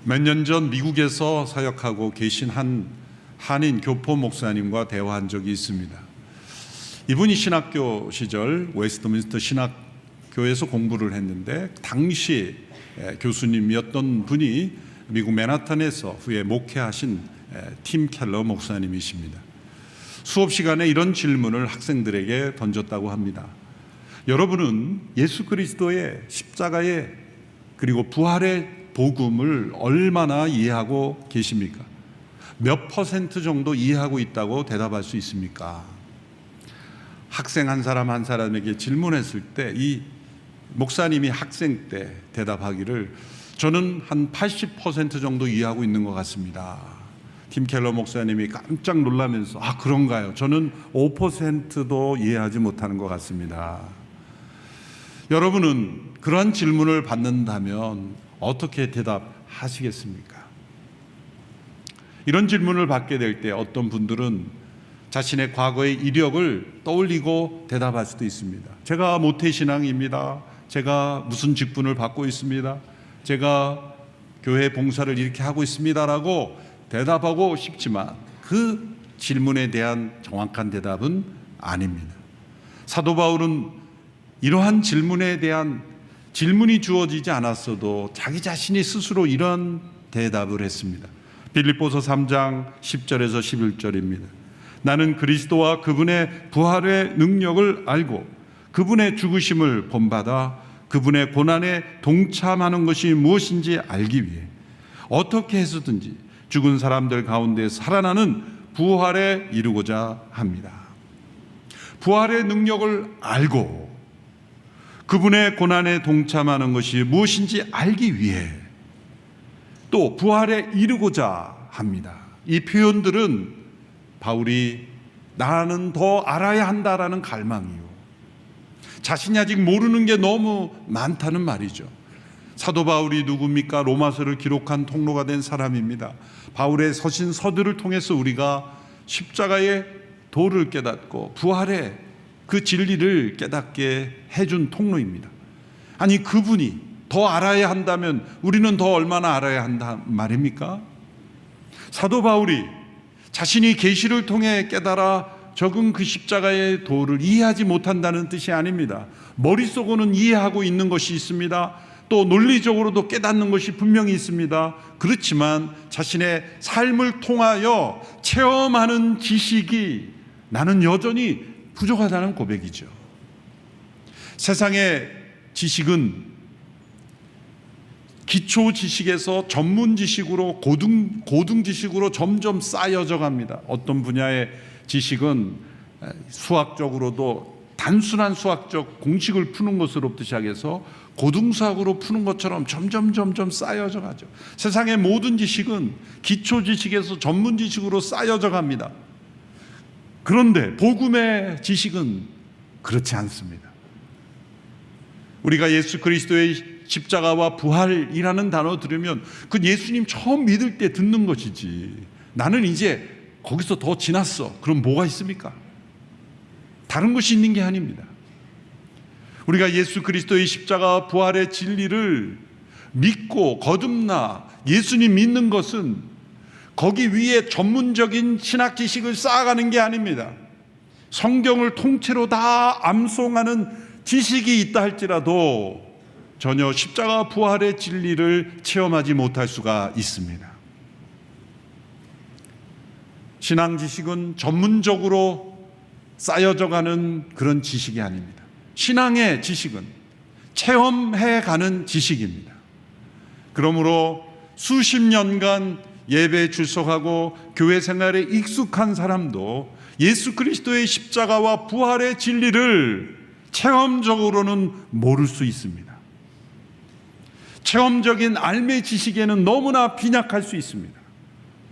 몇 년 전 미국에서 사역하고 계신 한 한인 교포 목사님과 대화한 적이 있습니다. 이분이 신학교 시절 웨스트민스터 신학교에서 공부를 했는데 당시 교수님이었던 분이 미국 맨하탄에서 후에 목회하신 팀 켈러 목사님이십니다. 수업 시간에 이런 질문을 학생들에게 던졌다고 합니다. 여러분은 예수 그리스도의 십자가의 그리고 부활의 복음을 얼마나 이해하고 계십니까? 몇 퍼센트 정도 이해하고 있다고 대답할 수 있습니까? 학생 한 사람 한 사람에게 질문했을 때 이 목사님이 학생 때 대답하기를 저는 한 80% 정도 이해하고 있는 것 같습니다. 팀 켈러 목사님이 깜짝 놀라면서 그런가요? 저는 5%도 이해하지 못하는 것 같습니다. 여러분은 그러한 질문을 받는다면 어떻게 대답하시겠습니까? 이런 질문을 받게 될 때 어떤 분들은 자신의 과거의 이력을 떠올리고 대답할 수도 있습니다. 제가 모태신앙입니다. 제가 무슨 직분을 받고 있습니다. 제가 교회 봉사를 이렇게 하고 있습니다라고 대답하고 싶지만 그 질문에 대한 정확한 대답은 아닙니다. 사도 바울은 이러한 질문에 대한 질문이 주어지지 않았어도 자기 자신이 스스로 이런 대답을 했습니다. 빌립보서 3장 10절에서 11절입니다. 나는 그리스도와 그분의 부활의 능력을 알고 그분의 죽으심을 본받아 그분의 고난에 동참하는 것이 무엇인지 알기 위해 어떻게 해서든지 죽은 사람들 가운데 살아나는 부활에 이르고자 합니다. 부활의 능력을 알고 그분의 고난에 동참하는 것이 무엇인지 알기 위해 또 부활에 이르고자 합니다. 이 표현들은 바울이 나는 더 알아야 한다라는 갈망이요, 자신이 아직 모르는 게 너무 많다는 말이죠. 사도 바울이 누굽니까? 로마서를 기록한 통로가 된 사람입니다. 바울의 서신 서들을 통해서 우리가 십자가의 도를 깨닫고 부활의 그 진리를 깨닫게 해준 통로입니다. 아니 그분이 더 알아야 한다면 우리는 더 얼마나 알아야 한다 말입니까? 사도 바울이 자신이 계시를 통해 깨달아 적은 그 십자가의 도를 이해하지 못한다는 뜻이 아닙니다. 머릿속으로는 이해하고 있는 것이 있습니다. 또 논리적으로도 깨닫는 것이 분명히 있습니다. 그렇지만 자신의 삶을 통하여 체험하는 지식이 나는 여전히 부족하다는 고백이죠. 세상의 지식은 기초 지식에서 전문 지식으로 고등 지식으로 점점 쌓여져 갑니다. 어떤 분야의 지식은 수학적으로도 단순한 수학적 공식을 푸는 것으로부터 시작해서 고등수학으로 푸는 것처럼 점점 쌓여져 가죠. 세상의 모든 지식은 기초 지식에서 전문 지식으로 쌓여져 갑니다. 그런데 복음의 지식은 그렇지 않습니다. 우리가 예수 그리스도의 십자가와 부활이라는 단어 들으면 그 예수님 처음 믿을 때 듣는 것이지, 나는 이제 거기서 더 지났어, 그럼 뭐가 있습니까? 다른 것이 있는 게 아닙니다. 우리가 예수 그리스도의 십자가와 부활의 진리를 믿고 거듭나 예수님 믿는 것은 거기 위에 전문적인 신학 지식을 쌓아가는 게 아닙니다. 성경을 통째로 다 암송하는 지식이 있다 할지라도 전혀 십자가 부활의 진리를 체험하지 못할 수가 있습니다. 신앙 지식은 전문적으로 쌓여져가는 그런 지식이 아닙니다. 신앙의 지식은 체험해가는 지식입니다. 그러므로 수십 년간 예배에 출석하고 교회 생활에 익숙한 사람도 예수 그리스도의 십자가와 부활의 진리를 체험적으로는 모를 수 있습니다. 체험적인 알매 지식에는 너무나 빈약할 수 있습니다.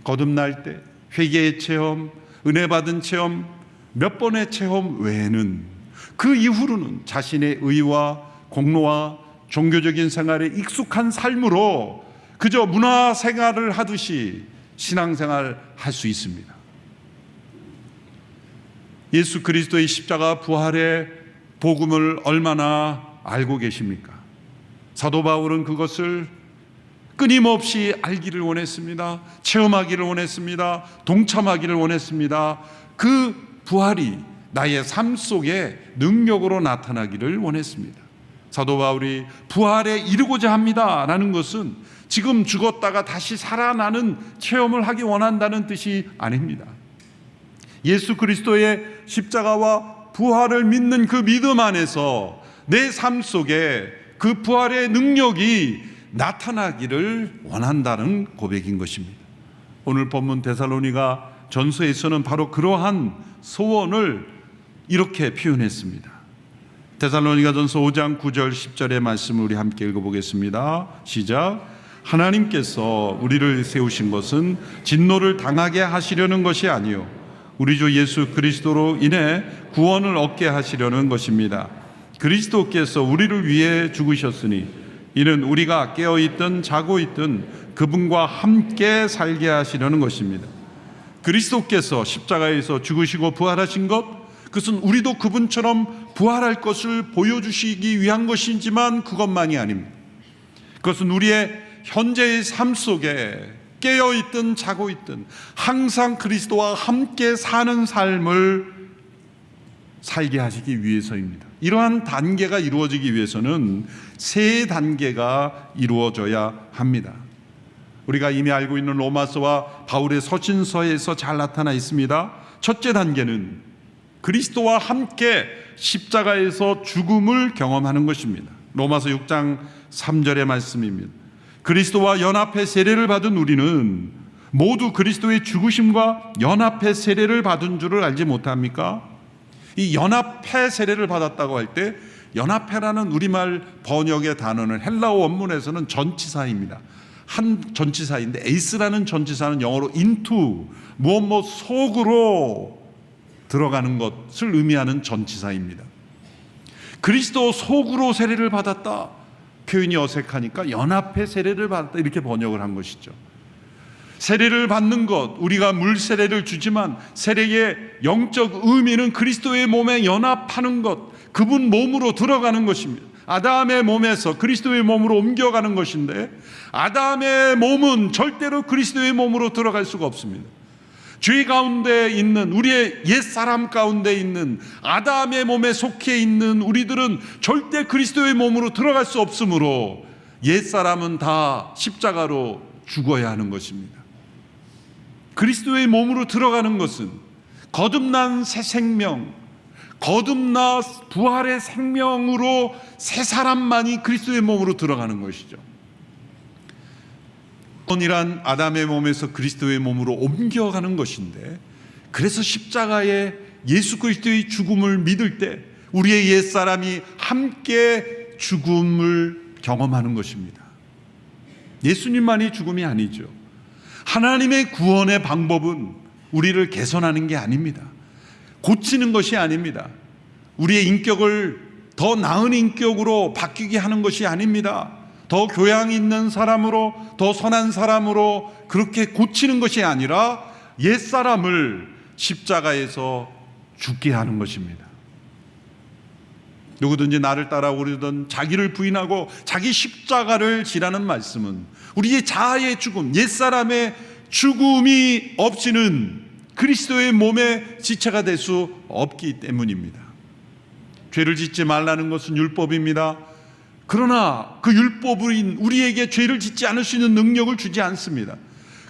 거듭날 때 회개의 체험, 은혜 받은 체험, 몇 번의 체험 외에는 그 이후로는 자신의 의와 공로와 종교적인 생활에 익숙한 삶으로 그저 문화 생활을 하듯이 신앙생활 할 수 있습니다. 예수 그리스도의 십자가 부활의 복음을 얼마나 알고 계십니까? 사도 바울은 그것을 끊임없이 알기를 원했습니다. 체험하기를 원했습니다. 동참하기를 원했습니다. 그 부활이 나의 삶 속에 능력으로 나타나기를 원했습니다. 사도 바울이 부활에 이르고자 합니다 라는 것은 지금 죽었다가 다시 살아나는 체험을 하기 원한다는 뜻이 아닙니다. 예수 그리스도의 십자가와 부활을 믿는 그 믿음 안에서 내 삶 속에 그 부활의 능력이 나타나기를 원한다는 고백인 것입니다. 오늘 본문 데살로니가 전서에서는 바로 그러한 소원을 이렇게 표현했습니다. 데살로니가 전서 5장 9절 10절의 말씀을 우리 함께 읽어보겠습니다. 시작. 하나님께서 우리를 세우신 것은 진노를 당하게 하시려는 것이 아니요 우리 주 예수 그리스도로 인해 구원을 얻게 하시려는 것입니다. 그리스도께서 우리를 위해 죽으셨으니 이는 우리가 깨어있든 자고 있든 그분과 함께 살게 하시려는 것입니다. 그리스도께서 십자가에서 죽으시고 부활하신 것, 그것은 우리도 그분처럼 부활할 것을 보여주시기 위한 것이지만 그것만이 아닙니다. 그것은 우리의 현재의 삶 속에 깨어있든 자고 있든 항상 그리스도와 함께 사는 삶을 살게 하시기 위해서입니다. 이러한 단계가 이루어지기 위해서는 세 단계가 이루어져야 합니다. 우리가 이미 알고 있는 로마서와 바울의 서신서에서 잘 나타나 있습니다. 첫째 단계는 그리스도와 함께 십자가에서 죽음을 경험하는 것입니다. 로마서 6장 3절의 말씀입니다. 그리스도와 연합해 세례를 받은 우리는 모두 그리스도의 죽으심과 연합해 세례를 받은 줄을 알지 못합니까? 이 연합해 세례를 받았다고 할 때 연합해라는 우리말 번역의 단어는 헬라어 원문에서는 전치사입니다. 한 전치사인데 에이스라는 전치사는 영어로 into, 무엇 속으로 들어가는 것을 의미하는 전치사입니다. 그리스도 속으로 세례를 받았다. 표현이 어색하니까 연합해 세례를 받았다 이렇게 번역을 한 것이죠. 세례를 받는 것, 우리가 물 세례를 주지만 세례의 영적 의미는 그리스도의 몸에 연합하는 것, 그분 몸으로 들어가는 것입니다. 아담의 몸에서 그리스도의 몸으로 옮겨가는 것인데 아담의 몸은 절대로 그리스도의 몸으로 들어갈 수가 없습니다. 죄 가운데 있는 우리의 옛사람 가운데 있는 아담의 몸에 속해 있는 우리들은 절대 그리스도의 몸으로 들어갈 수 없으므로 옛사람은 다 십자가로 죽어야 하는 것입니다. 그리스도의 몸으로 들어가는 것은 거듭난 새 생명, 거듭나 부활의 생명으로 새 사람만이 그리스도의 몸으로 들어가는 것이죠. 이란 아담의 몸에서 그리스도의 몸으로 옮겨가는 것인데, 그래서 십자가에 예수 그리스도의 죽음을 믿을 때 우리의 옛사람이 함께 죽음을 경험하는 것입니다. 예수님만이 죽음이 아니죠. 하나님의 구원의 방법은 우리를 개선하는 게 아닙니다. 고치는 것이 아닙니다. 우리의 인격을 더 나은 인격으로 바뀌게 하는 것이 아닙니다. 더 교양 있는 사람으로, 더 선한 사람으로 그렇게 고치는 것이 아니라 옛사람을 십자가에서 죽게 하는 것입니다. 누구든지 나를 따라오려던 자기를 부인하고 자기 십자가를 지라는 말씀은 우리의 자아의 죽음, 옛사람의 죽음이 없이는 그리스도의 몸의 지체가 될 수 없기 때문입니다. 죄를 짓지 말라는 것은 율법입니다. 그러나 그 율법은 우리에게 죄를 짓지 않을 수 있는 능력을 주지 않습니다.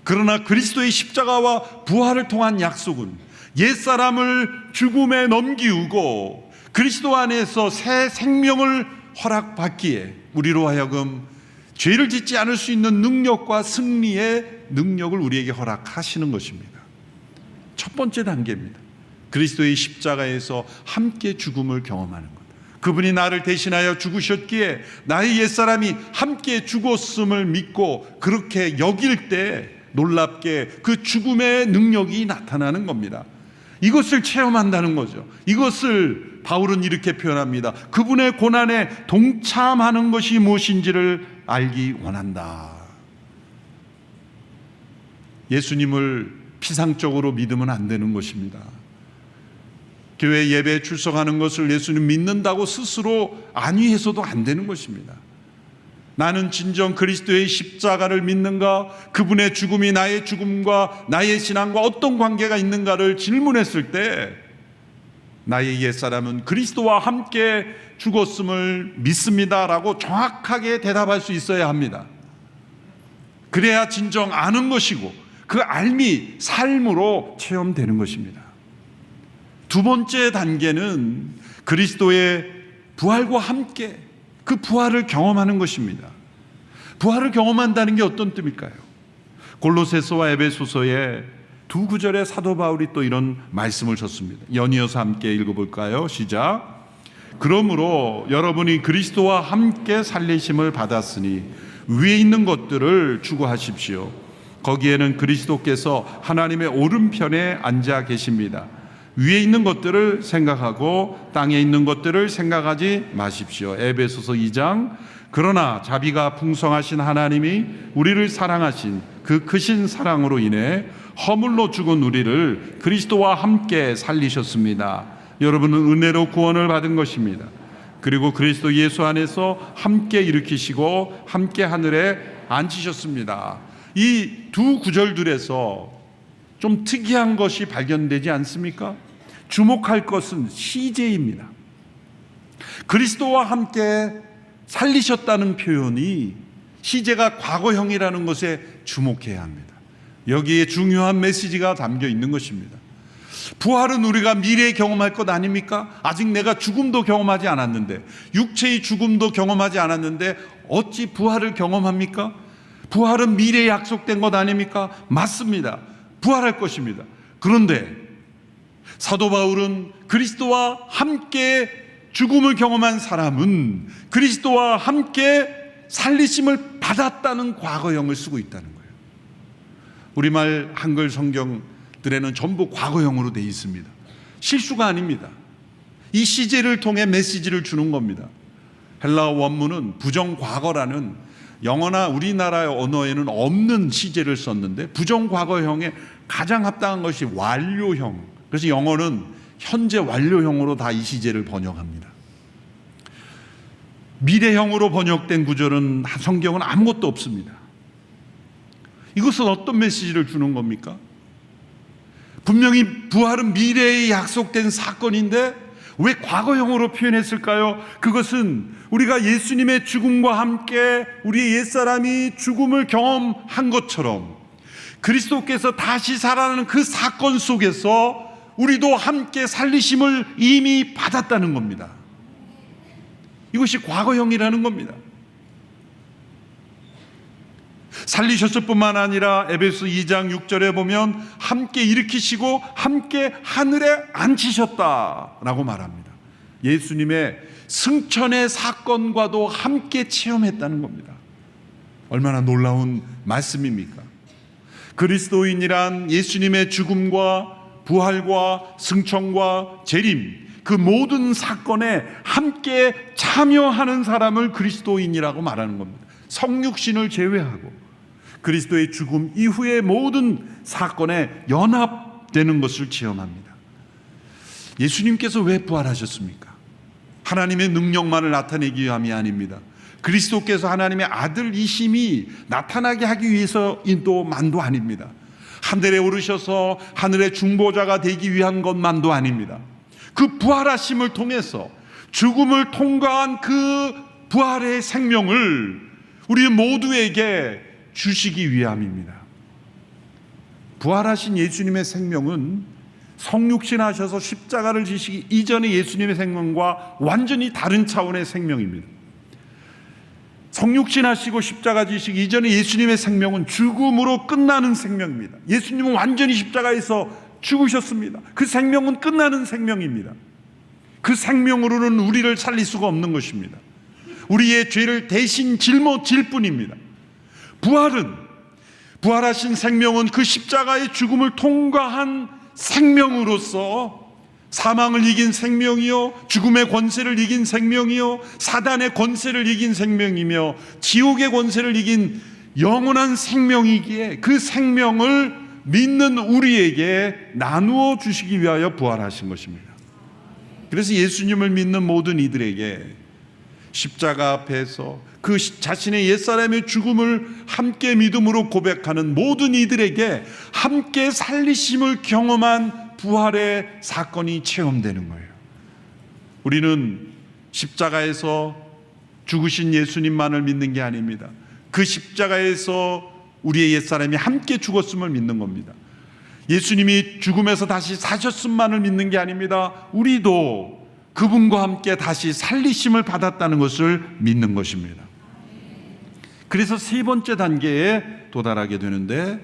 그러나 그리스도의 십자가와 부활을 통한 약속은 옛사람을 죽음에 넘기우고 그리스도 안에서 새 생명을 허락받기에 우리로 하여금 죄를 짓지 않을 수 있는 능력과 승리의 능력을 우리에게 허락하시는 것입니다. 첫 번째 단계입니다. 그리스도의 십자가에서 함께 죽음을 경험하는 것. 그분이 나를 대신하여 죽으셨기에 나의 옛사람이 함께 죽었음을 믿고 그렇게 여길 때 놀랍게 그 죽음의 능력이 나타나는 겁니다. 이것을 체험한다는 거죠. 이것을 바울은 이렇게 표현합니다. 그분의 고난에 동참하는 것이 무엇인지를 알기 원한다. 예수님을 피상적으로 믿으면 안 되는 것입니다. 교회 예배에 출석하는 것을 예수님 믿는다고 스스로 안위해서도 안 되는 것입니다. 나는 진정 그리스도의 십자가를 믿는가? 그분의 죽음이 나의 죽음과 나의 신앙과 어떤 관계가 있는가를 질문했을 때 나의 옛사람은 그리스도와 함께 죽었음을 믿습니다라고 정확하게 대답할 수 있어야 합니다. 그래야 진정 아는 것이고 그 알미 삶으로 체험되는 것입니다. 두 번째 단계는 그리스도의 부활과 함께 그 부활을 경험하는 것입니다. 부활을 경험한다는 게 어떤 뜻일까요? 골로새서와 에베소서의 두 구절에 사도 바울이 또 이런 말씀을 썼습니다. 연이어서 함께 읽어볼까요? 시작. 그러므로 여러분이 그리스도와 함께 살리심을 받았으니 위에 있는 것들을 추구하십시오. 거기에는 그리스도께서 하나님의 오른편에 앉아 계십니다. 위에 있는 것들을 생각하고 땅에 있는 것들을 생각하지 마십시오. 에베소서 2장. 그러나 자비가 풍성하신 하나님이 우리를 사랑하신 그 크신 사랑으로 인해 허물로 죽은 우리를 그리스도와 함께 살리셨습니다. 여러분은 은혜로 구원을 받은 것입니다. 그리고 그리스도 예수 안에서 함께 일으키시고 함께 하늘에 앉히셨습니다. 이 두 구절들에서 좀 특이한 것이 발견되지 않습니까? 주목할 것은 시제입니다. 그리스도와 함께 살리셨다는 표현이 시제가 과거형이라는 것에 주목해야 합니다. 여기에 중요한 메시지가 담겨 있는 것입니다. 부활은 우리가 미래에 경험할 것 아닙니까? 아직 내가 죽음도 경험하지 않았는데, 육체의 죽음도 경험하지 않았는데 어찌 부활을 경험합니까? 부활은 미래에 약속된 것 아닙니까? 맞습니다. 부활할 것입니다. 그런데 사도 바울은 그리스도와 함께 죽음을 경험한 사람은 그리스도와 함께 살리심을 받았다는 과거형을 쓰고 있다는 거예요. 우리말 한글 성경들에는 전부 과거형으로 되어 있습니다. 실수가 아닙니다. 이 시제를 통해 메시지를 주는 겁니다. 헬라어 원문은 부정과거라는 영어나 우리나라의 언어에는 없는 시제를 썼는데 부정과거형에 가장 합당한 것이 완료형. 그래서 영어는 현재 완료형으로 다 이 시제를 번역합니다. 미래형으로 번역된 구절은 성경은 아무것도 없습니다. 이것은 어떤 메시지를 주는 겁니까? 분명히 부활은 미래에 약속된 사건인데 왜 과거형으로 표현했을까요? 그것은 우리가 예수님의 죽음과 함께 우리의 옛사람이 죽음을 경험한 것처럼 그리스도께서 다시 살아나는 그 사건 속에서 우리도 함께 살리심을 이미 받았다는 겁니다. 이것이 과거형이라는 겁니다. 살리셨을 뿐만 아니라 에베소 2장 6절에 보면 함께 일으키시고 함께 하늘에 앉히셨다라고 말합니다. 예수님의 승천의 사건과도 함께 체험했다는 겁니다. 얼마나 놀라운 말씀입니까? 그리스도인이란 예수님의 죽음과 부활과 승천과 재림, 그 모든 사건에 함께 참여하는 사람을 그리스도인이라고 말하는 겁니다. 성육신을 제외하고 그리스도의 죽음 이후의 모든 사건에 연합되는 것을 체험합니다. 예수님께서 왜 부활하셨습니까? 하나님의 능력만을 나타내기 위함이 아닙니다. 그리스도께서 하나님의 아들이심이 나타나게 하기 위해서만도 아닙니다. 하늘에 오르셔서 하늘의 중보자가 되기 위한 것만도 아닙니다. 그 부활하심을 통해서 죽음을 통과한 그 부활의 생명을 우리 모두에게 주시기 위함입니다. 부활하신 예수님의 생명은 성육신하셔서 십자가를 지시기 이전의 예수님의 생명과 완전히 다른 차원의 생명입니다. 성육신하시고 십자가 지시기 이전의 예수님의 생명은 죽음으로 끝나는 생명입니다. 예수님은 완전히 십자가에서 죽으셨습니다. 그 생명은 끝나는 생명입니다. 그 생명으로는 우리를 살릴 수가 없는 것입니다. 우리의 죄를 대신 짊어질 뿐입니다. 부활하신 생명은 그 십자가의 죽음을 통과한 생명으로서 사망을 이긴 생명이요, 죽음의 권세를 이긴 생명이요, 사단의 권세를 이긴 생명이며 지옥의 권세를 이긴 영원한 생명이기에 그 생명을 믿는 우리에게 나누어 주시기 위하여 부활하신 것입니다. 그래서 예수님을 믿는 모든 이들에게 십자가 앞에서 그 자신의 옛사람의 죽음을 함께 믿음으로 고백하는 모든 이들에게 함께 살리심을 경험한 부활의 사건이 체험되는 거예요. 우리는 십자가에서 죽으신 예수님만을 믿는 게 아닙니다. 그 십자가에서 우리의 옛사람이 함께 죽었음을 믿는 겁니다. 예수님이 죽음에서 다시 사셨음만을 믿는 게 아닙니다. 우리도 그분과 함께 다시 살리심을 받았다는 것을 믿는 것입니다. 그래서 세 번째 단계에 도달하게 되는데,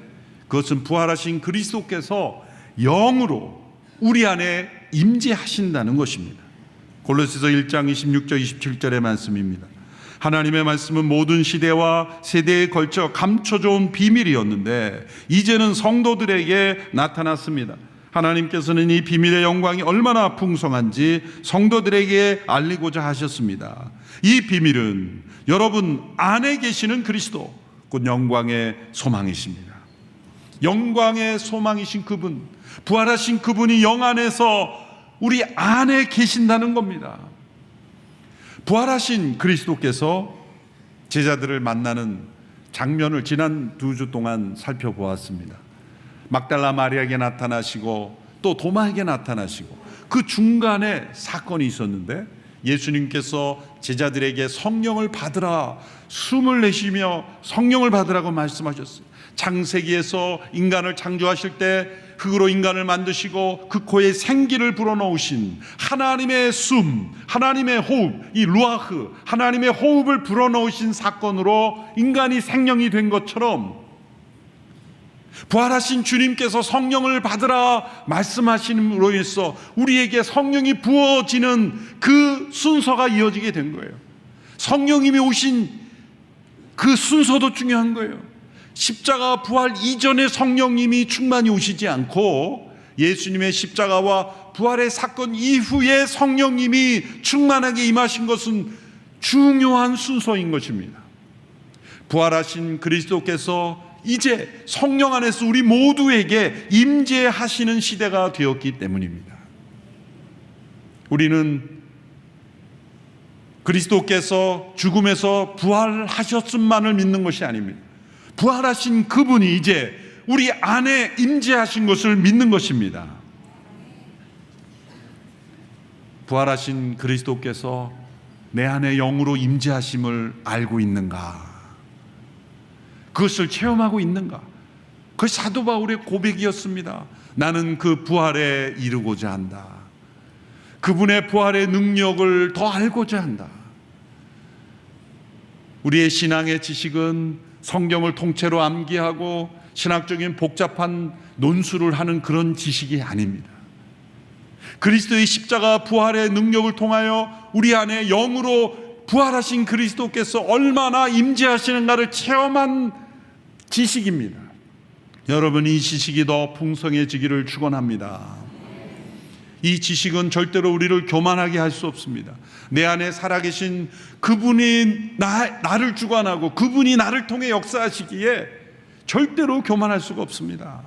그것은 부활하신 그리스도께서 영으로 우리 안에 임재하신다는 것입니다. 골로새서 1장 26절 27절의 말씀입니다. 하나님의 말씀은 모든 시대와 세대에 걸쳐 감춰져 온 비밀이었는데 이제는 성도들에게 나타났습니다. 하나님께서는 이 비밀의 영광이 얼마나 풍성한지 성도들에게 알리고자 하셨습니다. 이 비밀은 여러분 안에 계시는 그리스도, 곧 영광의 소망이십니다. 영광의 소망이신 그분, 부활하신 그분이 영 안에서 우리 안에 계신다는 겁니다. 부활하신 그리스도께서 제자들을 만나는 장면을 지난 2주 동안 살펴보았습니다. 막달라 마리아에게 나타나시고 또 도마에게 나타나시고 그 중간에 사건이 있었는데, 예수님께서 제자들에게 성령을 받으라, 숨을 내쉬며 성령을 받으라고 말씀하셨어요. 창세기에서 인간을 창조하실 때 흙으로 인간을 만드시고 그 코에 생기를 불어넣으신 하나님의 숨, 하나님의 호흡, 이 루아흐, 하나님의 호흡을 불어넣으신 사건으로 인간이 생명이 된 것처럼 부활하신 주님께서 성령을 받으라 말씀하심으로 인해서 우리에게 성령이 부어지는 그 순서가 이어지게 된 거예요. 성령님이 오신 그 순서도 중요한 거예요. 십자가 부활 이전에 성령님이 충만히 오시지 않고 예수님의 십자가와 부활의 사건 이후에 성령님이 충만하게 임하신 것은 중요한 순서인 것입니다. 부활하신 그리스도께서 이제 성령 안에서 우리 모두에게 임재하시는 시대가 되었기 때문입니다. 우리는 그리스도께서 죽음에서 부활하셨음만을 믿는 것이 아닙니다. 부활하신 그분이 이제 우리 안에 임재하신 것을 믿는 것입니다. 부활하신 그리스도께서 내 안에 영으로 임재하심을 알고 있는가? 그것을 체험하고 있는가? 그것이 사도 바울의 고백이었습니다. 나는 그 부활에 이르고자 한다. 그분의 부활의 능력을 더 알고자 한다. 우리의 신앙의 지식은 성경을 통째로 암기하고 신학적인 복잡한 논술을 하는 그런 지식이 아닙니다. 그리스도의 십자가 부활의 능력을 통하여 우리 안에 영으로 부활하신 그리스도께서 얼마나 임재하시는가를 체험한 지식입니다. 여러분, 이 지식이 더 풍성해지기를 축원합니다. 이 지식은 절대로 우리를 교만하게 할 수 없습니다. 내 안에 살아계신 그분이 나를 주관하고 그분이 나를 통해 역사하시기에 절대로 교만할 수가 없습니다.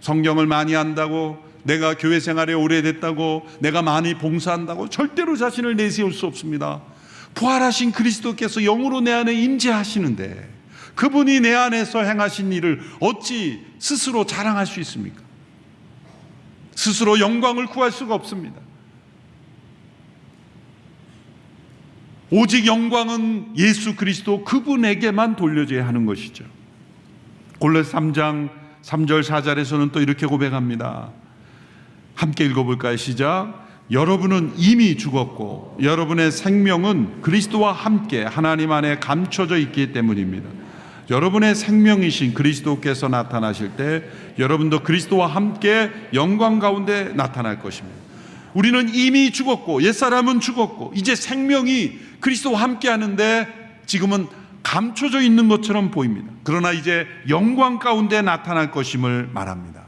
성경을 많이 안다고, 내가 교회 생활에 오래됐다고, 내가 많이 봉사한다고 절대로 자신을 내세울 수 없습니다. 부활하신 그리스도께서 영으로 내 안에 임재하시는데 그분이 내 안에서 행하신 일을 어찌 스스로 자랑할 수 있습니까? 스스로 영광을 구할 수가 없습니다. 오직 영광은 예수 그리스도 그분에게만 돌려져야 하는 것이죠. 골로새 3장 3절 4절에서는 또 이렇게 고백합니다. 함께 읽어볼까요? 시작. 여러분은 이미 죽었고 여러분의 생명은 그리스도와 함께 하나님 안에 감춰져 있기 때문입니다. 여러분의 생명이신 그리스도께서 나타나실 때 여러분도 그리스도와 함께 영광 가운데 나타날 것입니다. 우리는 이미 죽었고 옛사람은 죽었고 이제 생명이 그리스도와 함께 하는데 지금은 감춰져 있는 것처럼 보입니다. 그러나 이제 영광 가운데 나타날 것임을 말합니다.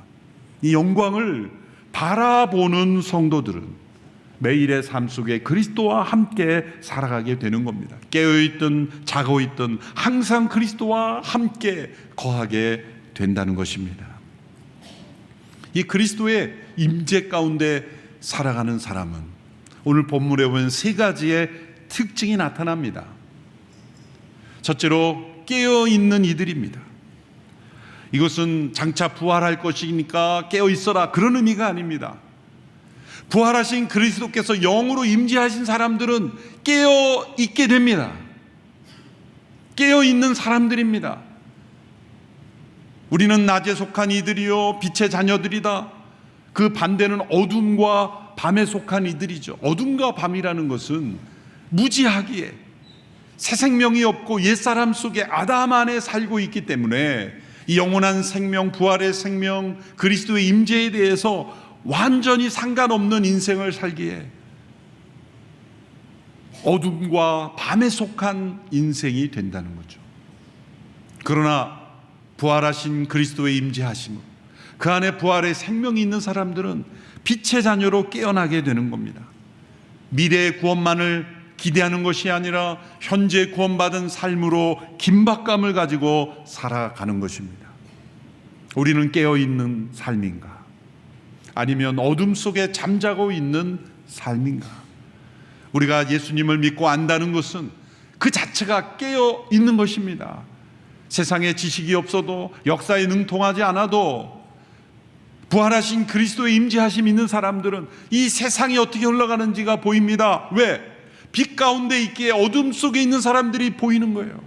이 영광을 바라보는 성도들은 매일의 삶 속에 그리스도와 함께 살아가게 되는 겁니다. 깨어있든 자고있든 항상 그리스도와 함께 거하게 된다는 것입니다. 이 그리스도의 임재 가운데 살아가는 사람은 오늘 본문에 보면 세 가지의 특징이 나타납니다. 첫째로 깨어있는 이들입니다. 이것은 장차 부활할 것이니까 깨어있어라 그런 의미가 아닙니다. 부활하신 그리스도께서 영으로 임재하신 사람들은 깨어있게 됩니다. 깨어있는 사람들입니다. 우리는 낮에 속한 이들이요 빛의 자녀들이다. 그 반대는 어둠과 밤에 속한 이들이죠. 어둠과 밤이라는 것은 무지하기에 새 생명이 없고 옛사람 속에 아담 안에 살고 있기 때문에 이 영원한 생명, 부활의 생명, 그리스도의 임재에 대해서 완전히 상관없는 인생을 살기에 어둠과 밤에 속한 인생이 된다는 거죠. 그러나 부활하신 그리스도의 임재하심으로 그 안에 부활의 생명이 있는 사람들은 빛의 자녀로 깨어나게 되는 겁니다. 미래의 구원만을 기대하는 것이 아니라 현재 구원받은 삶으로 긴박감을 가지고 살아가는 것입니다. 우리는 깨어있는 삶인가? 아니면 어둠 속에 잠자고 있는 삶인가? 우리가 예수님을 믿고 안다는 것은 그 자체가 깨어있는 것입니다. 세상에 지식이 없어도 역사에 능통하지 않아도 부활하신 그리스도의 임재하심이 있는 사람들은 이 세상이 어떻게 흘러가는지가 보입니다. 왜? 빛 가운데 있기에 어둠 속에 있는 사람들이 보이는 거예요.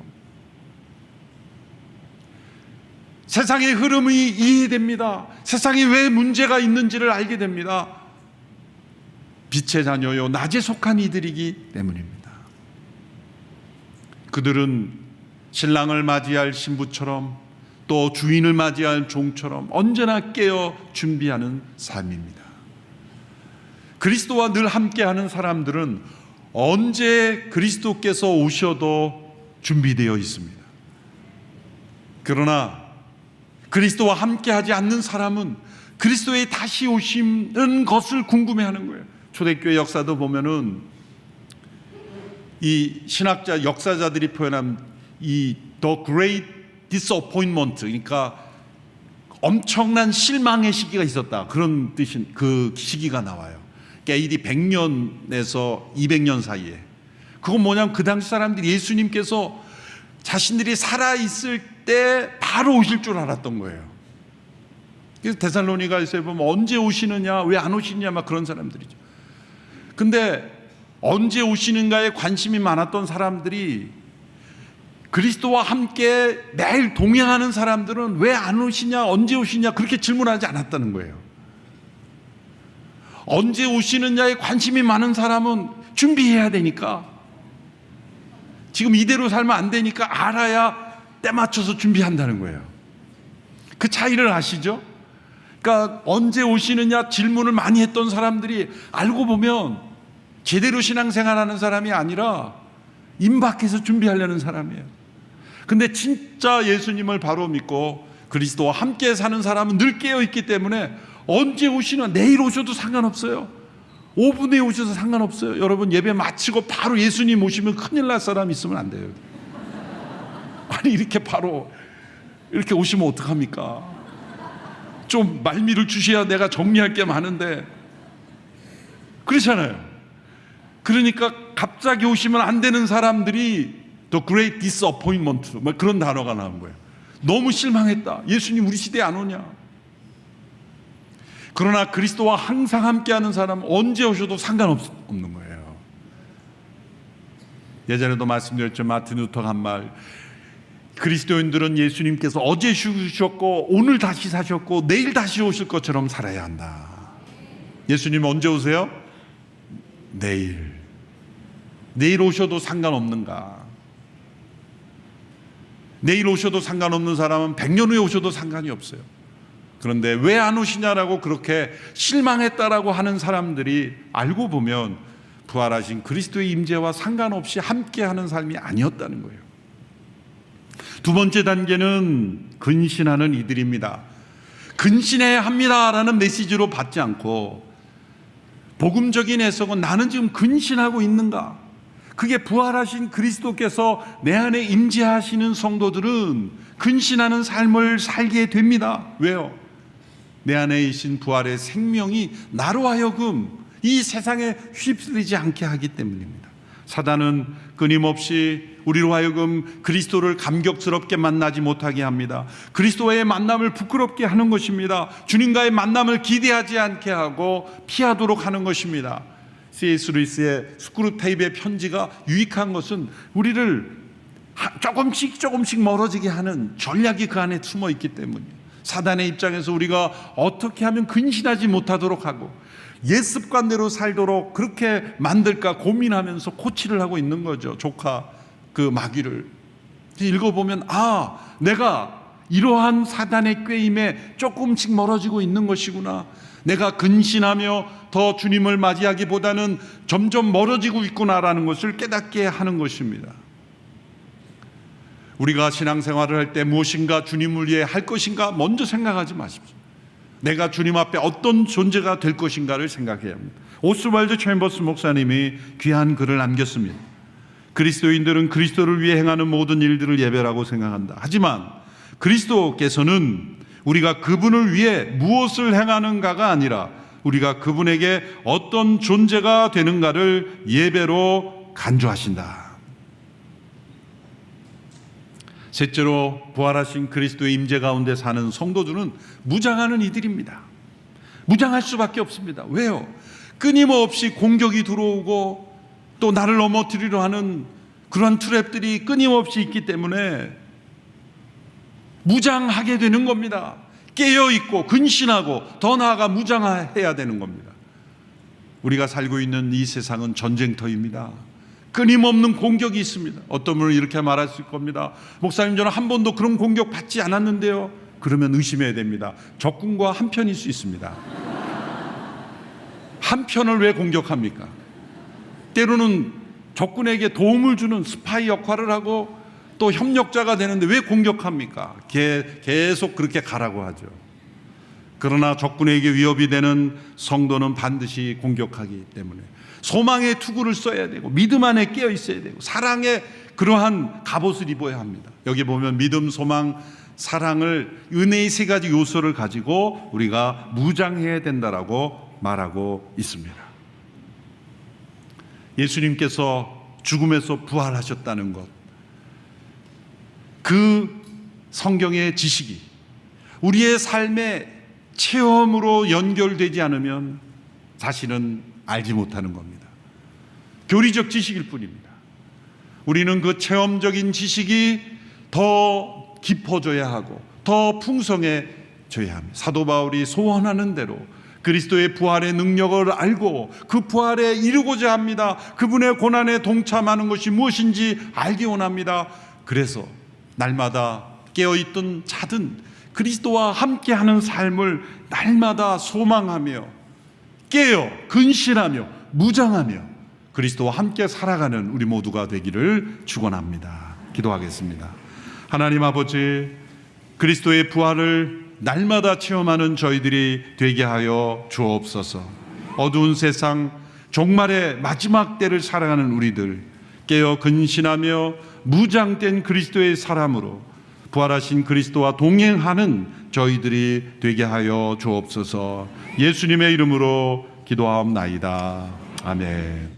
세상의 흐름이 이해됩니다. 세상에 왜 문제가 있는지를 알게 됩니다. 빛의 자녀요 낮에 속한 이들이기 때문입니다. 그들은 신랑을 맞이할 신부처럼 또 주인을 맞이할 종처럼 언제나 깨어 준비하는 삶입니다. 그리스도와 늘 함께하는 사람들은 언제 그리스도께서 오셔도 준비되어 있습니다. 그러나 그리스도와 함께하지 않는 사람은 그리스도의 다시 오시는 것을 궁금해하는 거예요. 초대교회 역사도 보면은 이 신학자 역사자들이 표현한 이 The Great Disappointment, 그러니까 엄청난 실망의 시기가 있었다, 그런 뜻인 그 시기가 나와요. AD 100년에서 200년 사이에. 그건 뭐냐면 그 당시 사람들이 예수님께서 자신들이 살아있을 때 바로 오실 줄 알았던 거예요. 그래서 데살로니가에서 보면 언제 오시느냐, 왜 안 오시느냐 막 그런 사람들이죠. 근데 언제 오시는가에 관심이 많았던 사람들이 그리스도와 함께 매일 동행하는 사람들은 왜 안 오시냐, 언제 오시냐 그렇게 질문하지 않았다는 거예요. 언제 오시느냐에 관심이 많은 사람은 준비해야 되니까, 지금 이대로 살면 안 되니까 알아야 때 맞춰서 준비한다는 거예요. 그 차이를 아시죠? 그러니까 언제 오시느냐 질문을 많이 했던 사람들이 알고 보면 제대로 신앙생활하는 사람이 아니라 임박해서 준비하려는 사람이에요. 근데 진짜 예수님을 바로 믿고 그리스도와 함께 사는 사람은 늘 깨어있기 때문에 언제 오시나, 내일 오셔도 상관없어요. 5분에 오셔도 상관없어요. 여러분 예배 마치고 바로 예수님 오시면 큰일 날 사람 있으면 안 돼요. 아니 이렇게 바로 이렇게 오시면 어떡합니까? 좀 말미를 주셔야 내가 정리할 게 많은데 그렇잖아요. 그러니까 갑자기 오시면 안 되는 사람들이 The Great Disappointment 뭐 그런 단어가 나온 거예요. 너무 실망했다. 예수님 우리 시대에 안 오냐. 그러나 그리스도와 항상 함께하는 사람은 언제 오셔도 상관없는 거예요. 예전에도 말씀드렸죠. 마틴 루터가 한 말, 그리스도인들은 예수님께서 어제 죽으셨고 오늘 다시 사셨고 내일 다시 오실 것처럼 살아야 한다. 예수님 언제 오세요? 내일. 내일 오셔도 상관없는가? 내일 오셔도 상관없는 사람은 100년 후에 오셔도 상관이 없어요. 그런데 왜 안 오시냐라고 그렇게 실망했다라고 하는 사람들이 알고 보면 부활하신 그리스도의 임재와 상관없이 함께하는 삶이 아니었다는 거예요. 두 번째 단계는 근신하는 이들입니다. 근신해야 합니다라는 메시지로 받지 않고 복음적인 해석은 나는 지금 근신하고 있는가? 그게 부활하신 그리스도께서 내 안에 임재하시는 성도들은 근신하는 삶을 살게 됩니다. 왜요? 내 안에 있신 부활의 생명이 나로 하여금 이 세상에 휩쓸리지 않게 하기 때문입니다. 사단은 끊임없이 우리로 하여금 그리스도를 감격스럽게 만나지 못하게 합니다. 그리스도와의 만남을 부끄럽게 하는 것입니다. 주님과의 만남을 기대하지 않게 하고 피하도록 하는 것입니다. C.S. 루이스의 스크루테이프의 편지가 유익한 것은 우리를 조금씩 멀어지게 하는 전략이 그 안에 숨어 있기 때문이에요. 사단의 입장에서 우리가 어떻게 하면 근신하지 못하도록 하고 옛 습관대로 살도록 그렇게 만들까 고민하면서 코치를 하고 있는 거죠. 조카 그 마귀를 읽어보면 내가 이러한 사단의 꾀임에 조금씩 멀어지고 있는 것이구나, 내가 근신하며 더 주님을 맞이하기보다는 점점 멀어지고 있구나라는 것을 깨닫게 하는 것입니다. 우리가 신앙생활을 할 때 무엇인가 주님을 위해 할 것인가 먼저 생각하지 마십시오. 내가 주님 앞에 어떤 존재가 될 것인가를 생각해야 합니다. 오스왈드 챔버스 목사님이 귀한 글을 남겼습니다. 그리스도인들은 그리스도를 위해 행하는 모든 일들을 예배라고 생각한다. 하지만 그리스도께서는 우리가 그분을 위해 무엇을 행하는가가 아니라 우리가 그분에게 어떤 존재가 되는가를 예배로 간주하신다. 셋째로, 부활하신 그리스도의 임재 가운데 사는 성도들은 무장하는 이들입니다. 무장할 수밖에 없습니다. 왜요? 끊임없이 공격이 들어오고 또 나를 넘어뜨리려 하는 그런 트랩들이 끊임없이 있기 때문에 무장하게 되는 겁니다. 깨어있고 근신하고 더 나아가 무장해야 되는 겁니다. 우리가 살고 있는 이 세상은 전쟁터입니다. 끊임없는 공격이 있습니다. 어떤 분은 이렇게 말하실 겁니다. 목사님, 저는 한 번도 그런 공격 받지 않았는데요. 그러면 의심해야 됩니다. 적군과 한편일 수 있습니다. 한편을 왜 공격합니까? 때로는 적군에게 도움을 주는 스파이 역할을 하고 또 협력자가 되는데 왜 공격합니까? 계속 그렇게 가라고 하죠. 그러나 적군에게 위협이 되는 성도는 반드시 공격하기 때문에 소망의 투구를 써야 되고 믿음 안에 깨어 있어야 되고 사랑의 그러한 갑옷을 입어야 합니다. 여기 보면 믿음, 소망, 사랑을, 은혜의 세 가지 요소를 가지고 우리가 무장해야 된다라고 말하고 있습니다. 예수님께서 죽음에서 부활하셨다는 것, 그 성경의 지식이 우리의 삶의 체험으로 연결되지 않으면 사실은 알지 못하는 겁니다. 교리적 지식일 뿐입니다. 우리는 그 체험적인 지식이 더 깊어져야 하고 더 풍성해져야 합니다. 사도 바울이 소원하는 대로 그리스도의 부활의 능력을 알고 그 부활에 이르고자 합니다. 그분의 고난에 동참하는 것이 무엇인지 알기 원합니다. 그래서 날마다 깨어있든 자든 그리스도와 함께하는 삶을 날마다 소망하며 깨어 근신하며 무장하며 그리스도와 함께 살아가는 우리 모두가 되기를 축원합니다. 기도하겠습니다. 하나님 아버지, 그리스도의 부활을 날마다 체험하는 저희들이 되게 하여 주옵소서. 어두운 세상, 종말의 마지막 때를 살아가는 우리들, 깨어 근신하며 무장된 그리스도의 사람으로 부활하신 그리스도와 동행하는 저희들이 되게 하여 주옵소서. 예수님의 이름으로 기도하옵나이다. 아멘.